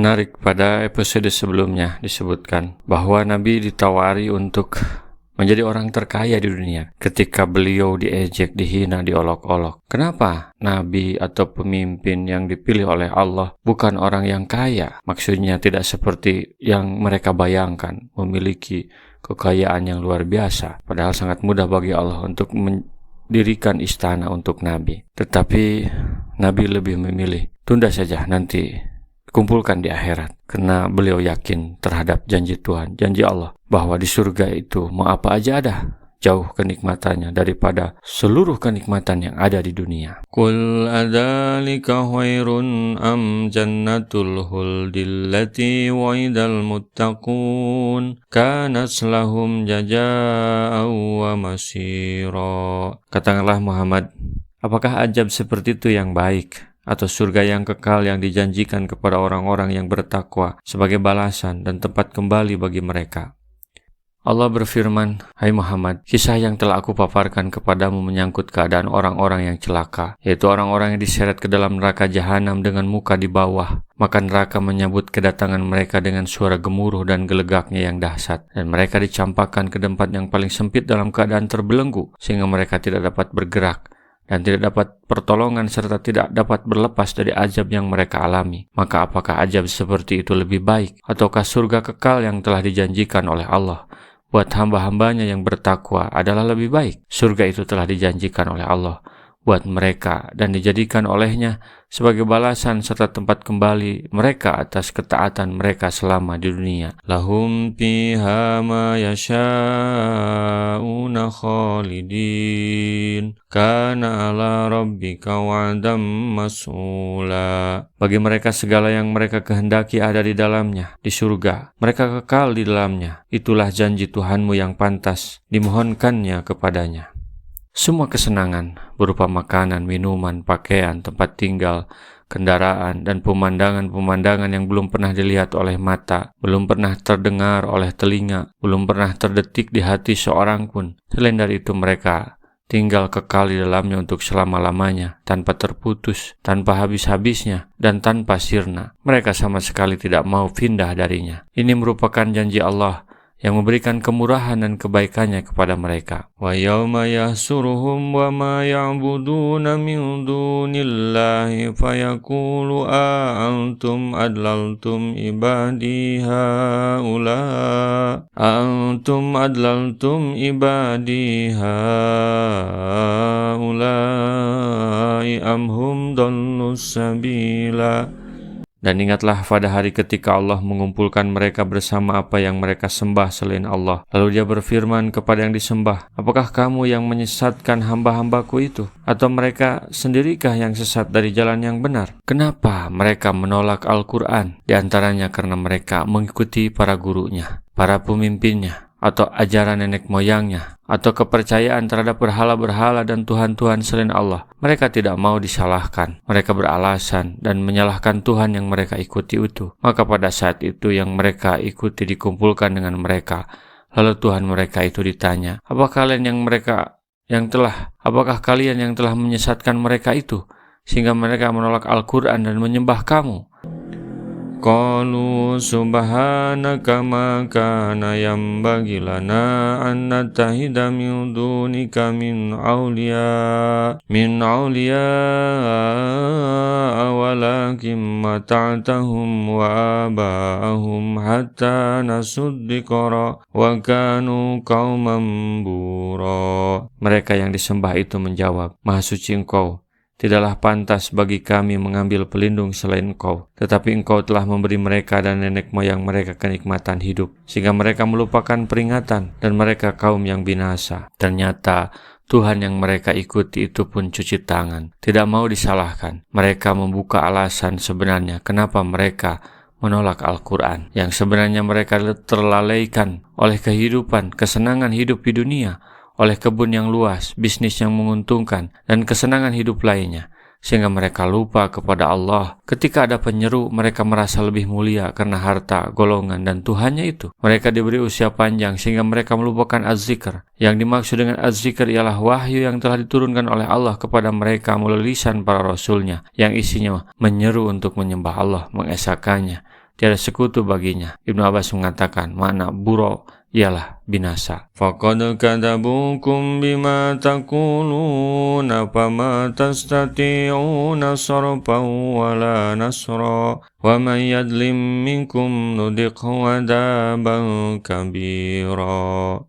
Menarik, pada episode sebelumnya disebutkan bahwa Nabi ditawari untuk menjadi orang terkaya di dunia ketika beliau diejek, dihina, diolok-olok. Kenapa Nabi atau pemimpin yang dipilih oleh Allah bukan orang yang kaya? Maksudnya tidak seperti yang mereka bayangkan, memiliki kekayaan yang luar biasa. Padahal sangat mudah bagi Allah untuk mendirikan istana untuk Nabi. Tetapi Nabi lebih memilih, tunda saja, nanti kumpulkan di akhirat, karena beliau yakin terhadap janji Tuhan, janji Allah, bahwa di surga itu mau apa aja ada, jauh kenikmatannya daripada seluruh kenikmatan yang ada di dunia. Qul adzalika khairun am jannatul huldil lati wa'idal muttaqun kanat lahum jazaa'an wa masira. Katakanlah Muhammad, apakah ajab seperti itu yang baik, atau surga yang kekal yang dijanjikan kepada orang-orang yang bertakwa sebagai balasan dan tempat kembali bagi mereka? Allah berfirman, hai Muhammad, kisah yang telah aku paparkan kepadamu menyangkut keadaan orang-orang yang celaka, yaitu orang-orang yang diseret ke dalam neraka jahanam dengan muka di bawah. Maka neraka menyambut kedatangan mereka dengan suara gemuruh dan gelegaknya yang dahsyat, dan mereka dicampakkan ke tempat yang paling sempit dalam keadaan terbelenggu, sehingga mereka tidak dapat bergerak dan tidak dapat pertolongan serta tidak dapat berlepas dari azab yang mereka alami. Maka apakah azab seperti itu lebih baik, ataukah surga kekal yang telah dijanjikan oleh Allah buat hamba-hambanya yang bertakwa adalah lebih baik? Surga itu telah dijanjikan oleh Allah buat mereka dan dijadikan olehnya sebagai balasan serta tempat kembali mereka atas ketaatan mereka selama di dunia. Lahum fiha ma yasha'una khalidin kana ala rabbika wa'dam mas'ula. Bagi mereka segala yang mereka kehendaki ada di dalamnya, di surga. Mereka kekal di dalamnya. Itulah janji Tuhanmu yang pantas dimohonkannya kepadanya. Semua kesenangan berupa makanan, minuman, pakaian, tempat tinggal, kendaraan, dan pemandangan-pemandangan yang belum pernah dilihat oleh mata, belum pernah terdengar oleh telinga, belum pernah terdetik di hati seorang pun. Selain dari itu mereka tinggal kekal di dalamnya untuk selama-lamanya, tanpa terputus, tanpa habis-habisnya, dan tanpa sirna. Mereka sama sekali tidak mau pindah darinya. Ini merupakan janji Allah yang memberikan kemurahan dan kebaikannya kepada mereka. Wa yawma yahsuruhum wa ma ya'buduna min dunillahi fayaqulu antum adlaltum ibadi haula antum adlaltum ibadi haulai am hum dallus sabila. Dan ingatlah pada hari ketika Allah mengumpulkan mereka bersama apa yang mereka sembah selain Allah. Lalu dia berfirman kepada yang disembah, apakah kamu yang menyesatkan hamba-hambaku itu? Atau mereka sendirikah yang sesat dari jalan yang benar? Kenapa mereka menolak Al-Quran? Di antaranya karena mereka mengikuti para gurunya, para pemimpinnya, atau ajaran nenek moyangnya, atau kepercayaan terhadap berhala-berhala dan Tuhan-Tuhan selain Allah. Mereka tidak mau disalahkan. Mereka beralasan dan menyalahkan Tuhan yang mereka ikuti itu. Maka pada saat itu yang mereka ikuti dikumpulkan dengan mereka. Lalu Tuhan mereka itu ditanya, apakah kalian yang telah menyesatkan mereka itu, sehingga mereka menolak Al-Quran dan menyembah kamu? Qalu subhanaka ma kana yanbaghi lana an nattahida min dunika min awliya walakin mata'tahum wa aba'ahum hatta nasuddiqara wa kanu qauman bura. Mereka yang disembah itu menjawab, Maha suci Engkau, tidaklah pantas bagi kami mengambil pelindung selain Engkau, tetapi Engkau telah memberi mereka dan nenek moyang mereka kenikmatan hidup, sehingga mereka melupakan peringatan dan mereka kaum yang binasa. Ternyata Tuhan yang mereka ikuti itu pun cuci tangan, tidak mau disalahkan. Mereka membuka alasan sebenarnya kenapa mereka menolak Al-Quran, yang sebenarnya mereka terlalaikan oleh kehidupan, kesenangan hidup di dunia, oleh kebun yang luas, bisnis yang menguntungkan, dan kesenangan hidup lainnya, sehingga mereka lupa kepada Allah. Ketika ada penyeru, mereka merasa lebih mulia karena harta, golongan, dan Tuhannya itu. Mereka diberi usia panjang sehingga mereka melupakan az-zikr. Yang dimaksud dengan az-zikr ialah wahyu yang telah diturunkan oleh Allah kepada mereka melalui lisan para rasulnya, yang isinya menyeru untuk menyembah Allah, mengesahkannya, tiada sekutu baginya. Ibnu Abbas mengatakan makna buro ialah binasa. Faqad kadzabukum bima taquluna fama tastati'una sarfan wala nasra wa man yadlim minkum nudhiqhu adzaban kabira.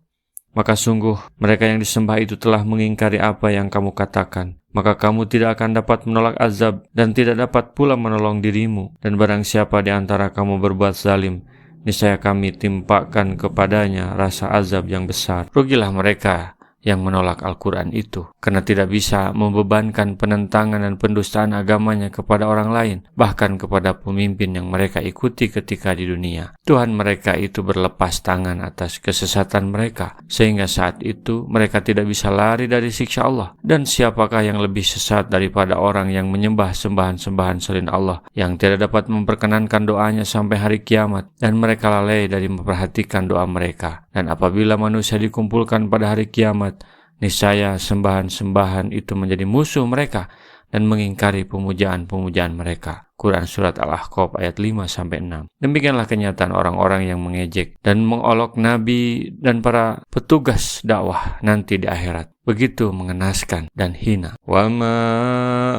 Maka sungguh mereka yang disembah itu telah mengingkari apa yang kamu katakan. Maka kamu tidak akan dapat menolak azab dan tidak dapat pula menolong dirimu. Dan barang siapa di antara kamu berbuat zalim, niscaya kami timpakan kepadanya rasa azab yang besar. Rugilah mereka yang menolak Al-Quran itu, karena tidak bisa membebankan penentangan dan pendustaan agamanya kepada orang lain, bahkan kepada pemimpin yang mereka ikuti ketika di dunia. Tuhan mereka itu berlepas tangan atas kesesatan mereka, sehingga saat itu mereka tidak bisa lari dari siksa Allah. Dan siapakah yang lebih sesat daripada orang yang menyembah sembahan-sembahan selain Allah, yang tidak dapat memperkenankan doanya sampai hari kiamat, dan mereka lalai dari memperhatikan doa mereka. Dan apabila manusia dikumpulkan pada hari kiamat, niscaya sembahan-sembahan itu menjadi musuh mereka dan mengingkari pemujaan-pemujaan mereka. Quran Surat Al-Ahqaf ayat 5-6. Demikianlah kenyataan orang-orang yang mengejek dan mengolok Nabi dan para petugas dakwah nanti di akhirat. Begitu mengenaskan dan hina. Wa ma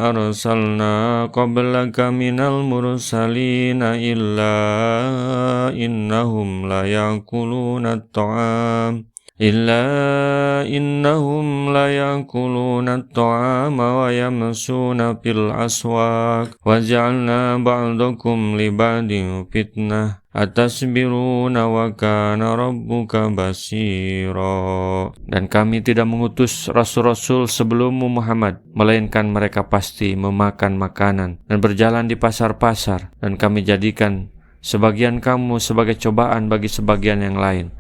arsalna qablaka minal mursalina illa innahum la yakuluna at-ta'am wa yamsuna fil aswaq wa ja'alna ba'dakum li ba'din fitnah atasbiruna wa kana rabbuka basira. Dan kami tidak mengutus rasul-rasul sebelummu Muhammad, melainkan mereka pasti memakan makanan dan berjalan di pasar-pasar, dan kami jadikan sebagian kamu sebagai cobaan bagi sebagian yang lain.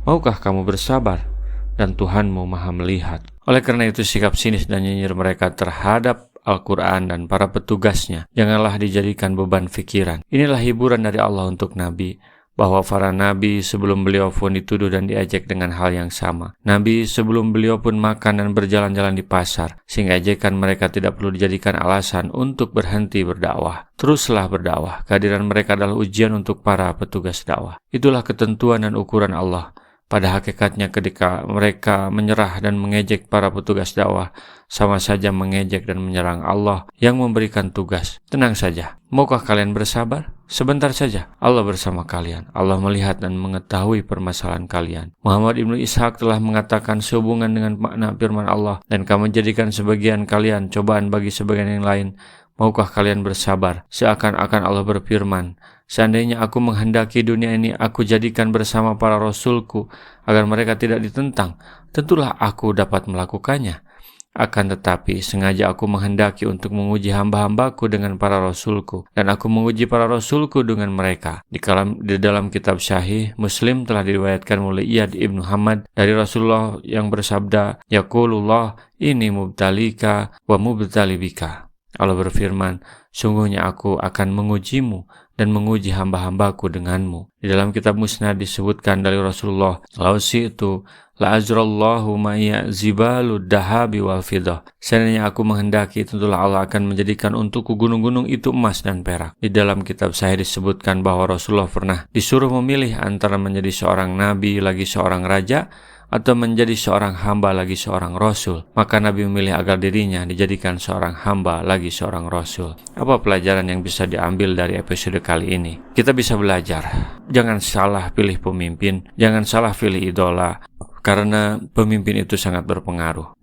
Maukah kamu bersabar? Dan Tuhanmu maha melihat. Oleh karena itu sikap sinis dan nyinyir mereka terhadap Al-Quran dan para petugasnya janganlah dijadikan beban fikiran. Inilah hiburan dari Allah untuk Nabi, bahwa para Nabi sebelum beliau pun dituduh dan diejek dengan hal yang sama. Nabi sebelum beliau pun makan dan berjalan-jalan di pasar, sehingga ejekan mereka tidak perlu dijadikan alasan untuk berhenti berdakwah. Teruslah berdakwah. Kehadiran mereka adalah ujian untuk para petugas dakwah. Itulah ketentuan dan ukuran Allah. Pada hakikatnya ketika mereka menyerah dan mengejek para petugas dakwah, sama saja mengejek dan menyerang Allah yang memberikan tugas. Tenang saja, maukah kalian bersabar? Sebentar saja, Allah bersama kalian. Allah melihat dan mengetahui permasalahan kalian. Muhammad Ibnu Ishaq telah mengatakan sehubungan dengan makna firman Allah, dan kami jadikan sebagian kalian cobaan bagi sebagian yang lain. Maukah kalian bersabar? Seakan-akan Allah berfirman, seandainya aku menghendaki dunia ini aku jadikan bersama para rasulku agar mereka tidak ditentang, tentulah aku dapat melakukannya. Akan tetapi sengaja aku menghendaki untuk menguji hamba-hambaku dengan para rasulku, dan aku menguji para rasulku dengan mereka. Di dalam kitab Sahih Muslim telah diriwayatkan oleh Iyad ibnu Hamad dari Rasulullah yang bersabda, Yaqulullah ini mubtalika wa mubtalibika. Allah berfirman, sungguhnya aku akan mengujimu dan menguji hamba-hambaku denganmu. Di dalam kitab Musnad disebutkan dari Rasulullah, lausi itu la ajrallahu ma'ya zibalud dahabi wal fidah. Seandainya aku menghendaki, tentulah Allah akan menjadikan untukku gunung-gunung itu emas dan perak. Di dalam kitab Sahih disebutkan bahwa Rasulullah pernah disuruh memilih antara menjadi seorang nabi lagi seorang raja, atau menjadi seorang hamba lagi seorang rasul. Maka Nabi memilih agar dirinya dijadikan seorang hamba lagi seorang rasul. Apa pelajaran yang bisa diambil dari episode kali ini? Kita bisa belajar, jangan salah pilih pemimpin, jangan salah pilih idola, karena pemimpin itu sangat berpengaruh.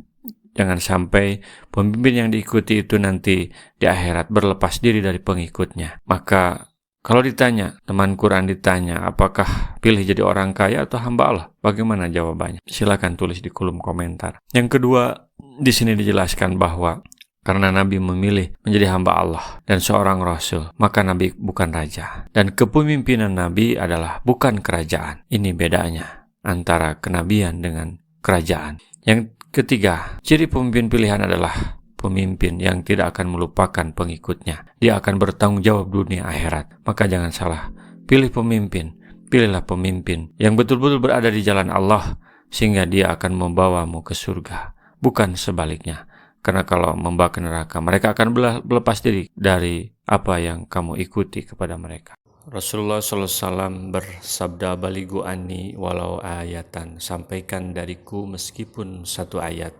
Jangan sampai pemimpin yang diikuti itu nanti di akhirat berlepas diri dari pengikutnya. Maka kalau ditanya, teman Quran ditanya, apakah pilih jadi orang kaya atau hamba Allah? Bagaimana jawabannya? Silakan tulis di kolom komentar. Yang kedua, di sini dijelaskan bahwa karena Nabi memilih menjadi hamba Allah dan seorang Rasul, maka Nabi bukan raja. Dan kepemimpinan Nabi adalah bukan kerajaan. Ini bedanya antara kenabian dengan kerajaan. Yang ketiga, ciri pemimpin pilihan adalah pemimpin yang tidak akan melupakan pengikutnya. Dia akan bertanggung jawab dunia akhirat. Maka jangan salah, pilih pemimpin. Pilihlah pemimpin yang betul-betul berada di jalan Allah, sehingga dia akan membawamu ke surga. Bukan sebaliknya. Karena kalau membawa ke neraka, mereka akan berlepas diri dari apa yang kamu ikuti kepada mereka. Rasulullah SAW bersabda, "Balighu anni walau ayatan." Sampaikan dariku meskipun satu ayat.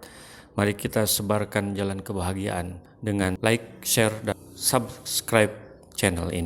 Mari kita sebarkan jalan kebahagiaan dengan like, share, dan subscribe channel ini.